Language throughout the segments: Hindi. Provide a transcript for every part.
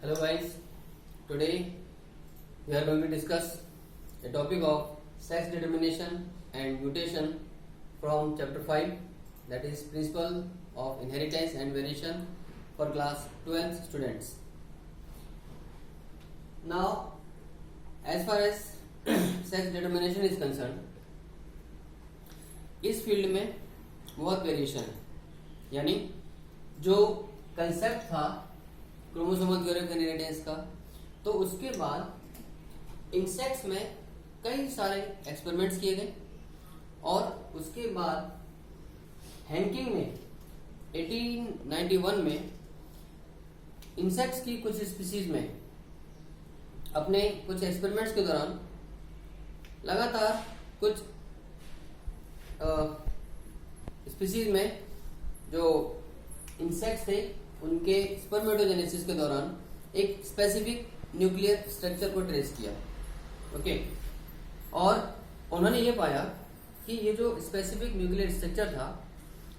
Hello guys, today we are going to discuss a topic of sex determination and mutation from chapter 5, that is principle of inheritance and variation for class 12 students. Now as far as sex determination is concerned, इस फील्ड में बहुत वेरिएशन है, यानी जो कंसेप्ट था क्रोमोसोमल थ्योरी ऑफ इनहेरिटेंस का, तो उसके बाद इंसेक्ट्स में कई सारे एक्सपेरिमेंट्स किए गए और उसके बाद हैंकिंग में 1891 में इंसेक्ट्स की कुछ स्पीसीज में अपने कुछ एक्सपेरिमेंट्स के दौरान लगातार कुछ स्पीसीज में जो इंसेक्ट्स थे उनके स्पर्मेटोजेनेसिस के दौरान एक स्पेसिफिक न्यूक्लियर स्ट्रक्चर को ट्रेस किया। ओके, और उन्होंने ये पाया कि ये जो स्पेसिफिक न्यूक्लियर स्ट्रक्चर था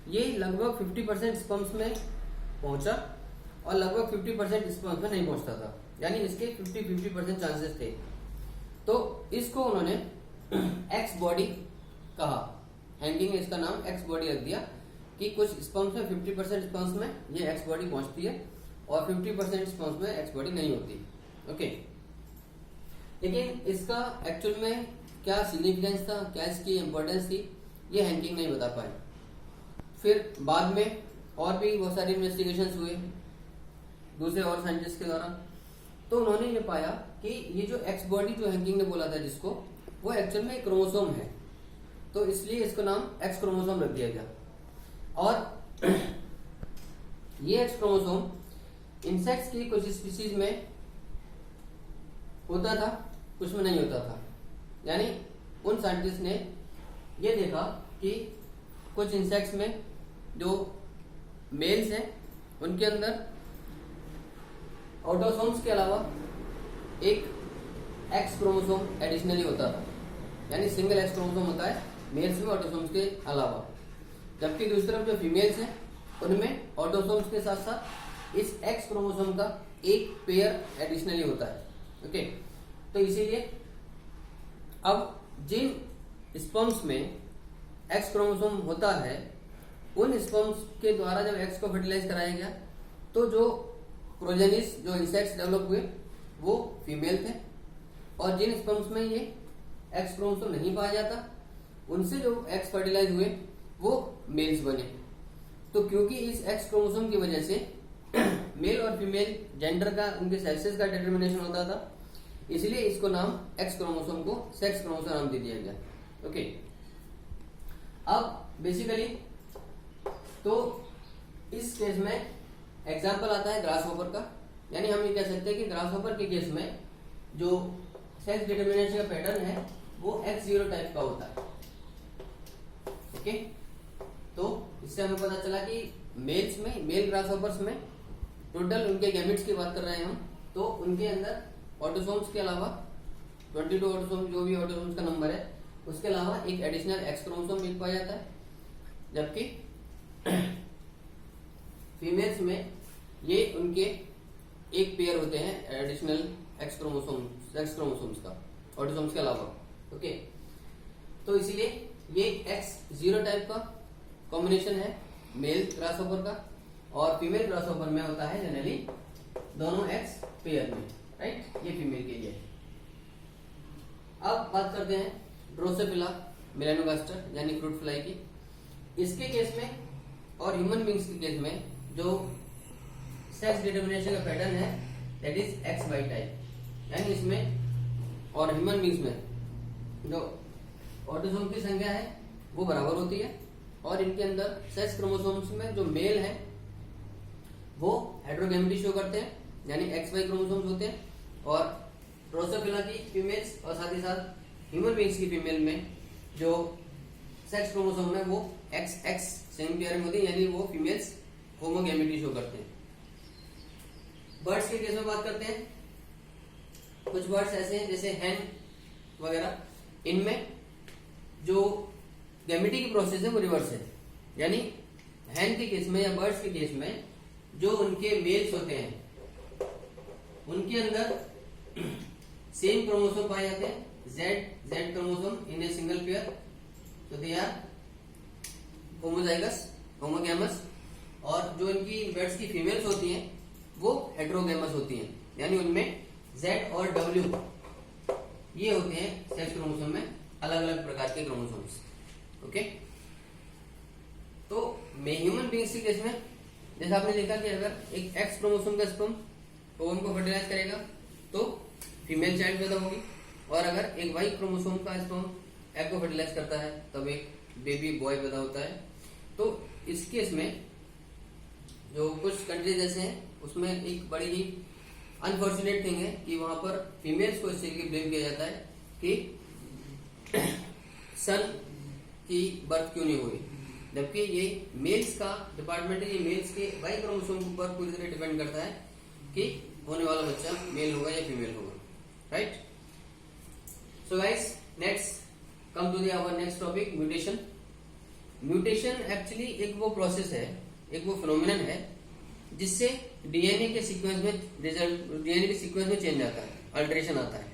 ये लगभग 50% स्पर्म्स में पहुंचा और लगभग 50% स्पर्म्स में नहीं पहुंचता था, यानी इसके 50-50% चांसेस थे। तो इसको उन्होंने एक्स बॉडी कहा, हैंगिंग में इसका नाम एक्स बॉडी रख दिया कि कुछ स्पर्म्स में 50% स्पर्म्स में ये एक्स बॉडी पहुंचती है और 50% स्पर्म्स में एक्स बॉडी नहीं होती। ओके, लेकिन इसका एक्चुअल में क्या सिग्निफिकेंस था, क्या इसकी इंपॉर्टेंस थी, ये हैंकिंग नहीं बता पाए। फिर बाद में और भी बहुत सारे इन्वेस्टिगेशंस हुए दूसरे और साइंटिस्ट के द्वारा, तो उन्होंने ये पाया कि ये जो एक्स बॉडी जो हैंकिंग ने बोला था जिसको, वो एक्चुअल में क्रोमोसोम है, तो इसलिए इसको नाम एक्स क्रोमोसोम रख दिया गया। और ये एक्स क्रोमोसोम इंसेक्ट्स की कुछ स्पीसीज में होता था, कुछ में नहीं होता था। यानी उन साइंटिस्ट ने ये देखा कि कुछ इंसेक्ट्स में जो मेल्स हैं उनके अंदर ऑटोसोम्स के अलावा एक एक्स क्रोमोसोम एडिशनली होता था, यानी सिंगल एक्स क्रोमोसोम होता है मेल्स में ऑटोसोम्स के अलावा, जबकि दूसरी तरफ जो फीमेल्स हैं उनमें ऑटोसोम्स के साथ साथ इस एक्स क्रोमोसोम का एक पेयर एडिशनली होता है। ओके, तो इसीलिए अब जिन स्पर्म्स में एक्स क्रोमोसोम होता है उन स्पर्म्स के द्वारा जब एक्स को फर्टिलाइज कराया गया तो जो प्रोजेनिस जो इंसेक्ट्स डेवलप हुए वो फीमेल थे, और जिन स्पर्म्स में ये एक्स क्रोमोसोम नहीं पाया जाता उनसे जो एक्स फर्टिलाइज हुए वो मेल्स बने। तो क्योंकि इस एक्स क्रोमोसोम की वजह से मेल और फीमेल जेंडर का, उनके सेक्सेस का डिटर्मिनेशन होता था, इसलिए इसको नाम एक्स क्रोमोसोम को सेक्स क्रोमोसोम नाम दे दिया गया। ओके, अब बेसिकली तो इस केस में एग्जाम्पल आता है ग्रास हॉपर का, यानी हम ये कह सकते हैं कि ग्रास हॉपर के केस में जो सेक्स डिटर्मिनेशन का पैटर्न है वो X0 टाइप का होता है। ओके, तो इससे हमें पता चला कि मेल्स में, मेल ग्रास हॉपर्स में टोटल उनके गैमेट्स की बात कर रहे हैं हम, तो उनके अंदर ऑटोसोम्स के अलावा 22 ऑटोसोम, जो भी ऑटोसोम्स का नंबर है उसके अलावा एक एडिशनल एक्स क्रोमोसोम मिल पाया जाता है, जबकि फीमेल्स में ये उनके एक पेयर होते हैं एडिशनल एक्स क्रोमोसोम्स का ऑटोसोम्स के अलावा। ओके, तो इसीलिए ये X0 टाइप का कॉम्बिनेशन है मेल ग्रासहॉपर का, और फीमेल ग्रासहॉपर में होता है जनरली दोनों एक्स पेयर में, राइट, ये फीमेल के लिए। अब बात करते हैं ड्रोसोफिला मेलानोगास्टर यानी फ्रूट फ्लाई की। इसके केस में और ह्यूमन बींग्स के केस में जो सेक्स डिटर्मिनेशन का पैटर्न है दैट इज XY टाइप, यानी इसमें और ह्यूमन बींग्स में जो ऑटोसोम की संख्या है वो बराबर होती है, और इनके अंदर सेक्स क्रोमोसोम्स में जो मेल है वो हेटेरोगैमेटी शो करते हैं, यानी XY क्रोमोसोम्स होते हैं, और ड्रोसोफिला की फीमेल्स और साथ ही साथ ह्यूमन बींग्स की फीमेल में जो सेक्स क्रोमोसोम है वो XX सेम पेयर में होती है, यानी वो फीमेल्स होमोगैमेटी शो करते हैं। बर्ड्स के केस में बात करते हैं, कुछ बर्ड्स ऐसे हैं जैसे हैन वगैरह, इनमें जो गैमेटी की प्रोसेस है वो रिवर्स है, यानी हैन के केस में या बर्ड्स के केस में जो उनके मेल्स होते हैं उनके अंदर सेम क्रोमोसोम पाए जाते हैं, Z chromosome in a single pair, तो दे आर होमोजाइगस, होमोगैमस। और जो इनकी बर्ड्स की फीमेल्स होती हैं वो हेट्रोगैमस होती हैं, यानी उनमें जेड और डब्ल्यू ये होते हैं सेक्स क्रोमोसोम में अलग अलग प्रकार के क्रोमोसोम्स। ओके, तो ह्यूमन बींग्स के केस में जैसे आपने देखा कि अगर एक एक्स क्रोमोसोम का स्पर्म ओवम को फर्टिलाइज करेगा तो फीमेल चाइल्ड पैदा होगी, और अगर एक वाई क्रोमोसोम का स्पर्म एग को फर्टिलाइज करता है तब एक बेबी बॉय पैदा होता है। तो इस केस में जो कुछ कंट्रीज जैसे हैं उसमें एक बड़ी ही अनफॉर्चुनेट थिंग है कि वहां पर फीमेल्स को इस चीज की ब्लेम किया जाता है कि सन की बर्थ क्यों नहीं हुई, जबकि ये मेल्स का डिपार्टमेंट है, ये मेल्स के वाई क्रोमोसोम पर पूरी तरह डिपेंड करता है कि होने वाला बच्चा मेल होगा या फीमेल होगा, right. So guys, next come to our next topic, mutation. Mutation actually एक वो प्रोसेस है, एक वो फिनोमिनन है जिससे डीएनए के सीक्वेंस में डीएनए के सीक्वेंस में चेंज आता है, अल्टरेशन आता है।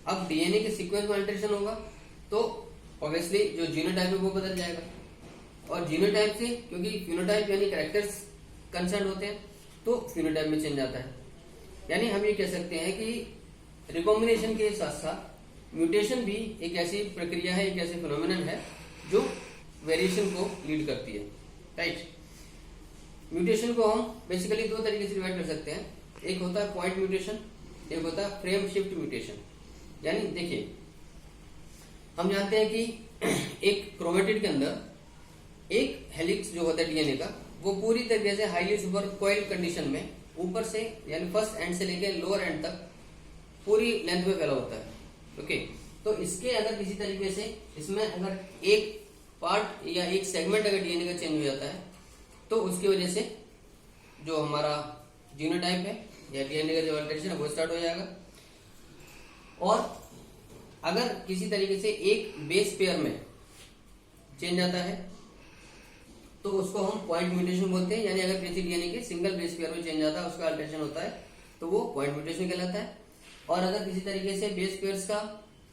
अब डीएनए के सीक्वेंस में अल्टरेशन होगा तो ऑब्वियसली जो जीनोटाइप है वो बदल जाएगा, और जीनोटाइप से क्योंकि फिनोटाइप यानी कैरेक्टर्स कंसर्न होते हैं तो फिनोटाइप में चेंज आता है। यानी हम ये कह सकते हैं कि रिकॉम्बिनेशन के साथ साथ म्यूटेशन भी एक ऐसी प्रक्रिया है, एक ऐसी फिनोमिनन है जो वेरिएशन को लीड करती है, राइट। म्यूटेशन को हम बेसिकली दो तरीके से डिवाइड कर सकते हैं, एक होता है पॉइंट म्यूटेशन, एक होता है फ्रेम शिफ्ट म्यूटेशन। यानी देखिए, हम जानते हैं कि एक क्रोमेटिड के अंदर एक हेलिक्स जो होता है डीएनए का वो पूरी तरीके से हाईली सुपर कॉइल्ड कंडीशन में ऊपर से यानी फर्स्ट एंड से लेकर लोअर एंड तक पूरी लेंथ में फैला होता है। ओके, तो इसके अगर किसी तरीके से इसमें अगर एक पार्ट या एक सेगमेंट अगर डीएनए का चेंज हो जाता है तो उसकी वजह से जो हमारा जीनोटाइप है या डीएनए का जो अल्टरेशन है वो स्टार्ट हो जाएगा। और अगर किसी तरीके से एक बेस पेयर में चेंज आता है तो उसको हम पॉइंट म्यूटेशन बोलते हैं, यानी अगर किसी डीएनए के सिंगल बेस पेयर में चेंज आता है उसका अल्टरेशन होता है तो वो पॉइंट म्यूटेशन कहलाता है। और अगर किसी तरीके से बेस पेयर्स का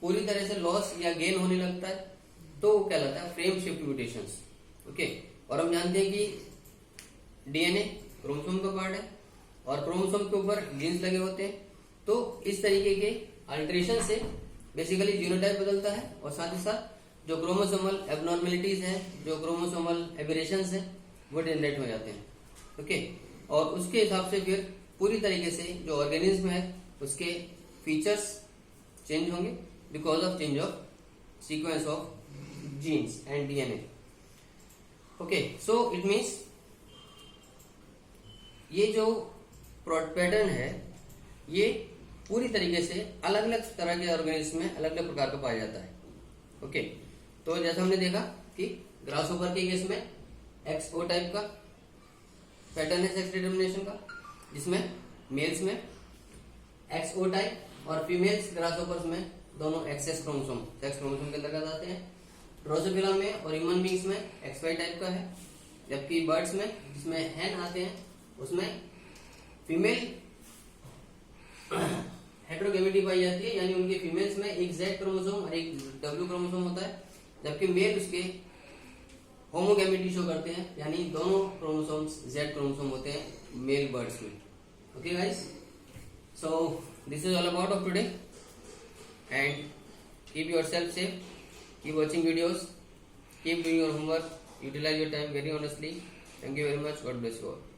पूरी तरह से लॉस या गेन होने लगता है तो वो कहलाता है फ्रेम शिफ्ट म्यूटेशंस। ओके, और हम जानते हैं कि डीएनए क्रोमोसोम का पार्ट है और क्रोमोसोम के ऊपर जीन्स लगे होते हैं, तो इस तरीके के अल्टरेशन से बेसिकली जीनोटाइप बदलता है और साथ ही साथ जो क्रोमोसोमल एबनॉर्मेलिटीज हैं, जो क्रोमोसोमल एबरेशंस हैं वो जनरेट हो जाते हैं। ओके, और उसके हिसाब से फिर पूरी तरीके से जो ऑर्गेनिज्म है उसके फीचर्स चेंज होंगे because of change of sequence of genes and DNA. Okay, so it means ये जो पैटर्न है ये पूरी तरीके से अलग अलग तरह के ऑर्गेनिज्म में अलग अलग प्रकार का पाया जाता है। ओके, तो जैसा हमने देखा कि ग्रासहोपर के केस में एक्सओ टाइप का पैटर्न है सेक्स डिटर्मिनेशन का, जिसमें मेल्स में एक्सओ टाइप और फीमेल्स ग्रासहोपर्स में दोनों एक्सएस क्रोमोसोम सेक्स क्रोमोसोम के अंतर्गत आते हैं। ड्रोसोफिला में और ह्यूमन बींग्स में एक्सवाई टाइप का है, जबकि बर्ड्स में जिसमें हैन आते हैं उसमें फीमेल हेट्रोगेमिटी पाई जाती है, यानी उनके फीमेल्स में एक जेड क्रोमोसोम और एक डब्ल्यू क्रोमोसोम होता है, जबकि मेल उसके होमोगेमिटी शो करते हैं, यानी दोनों क्रोमोसोम्स जेड क्रोमोसोम होते हैं मेल बर्ड्स में। Okay guys, so this is all about of today and keep yourself safe, keep watching videos, keep doing your homework, utilise your time very honestly. Thank you very much, God bless you all.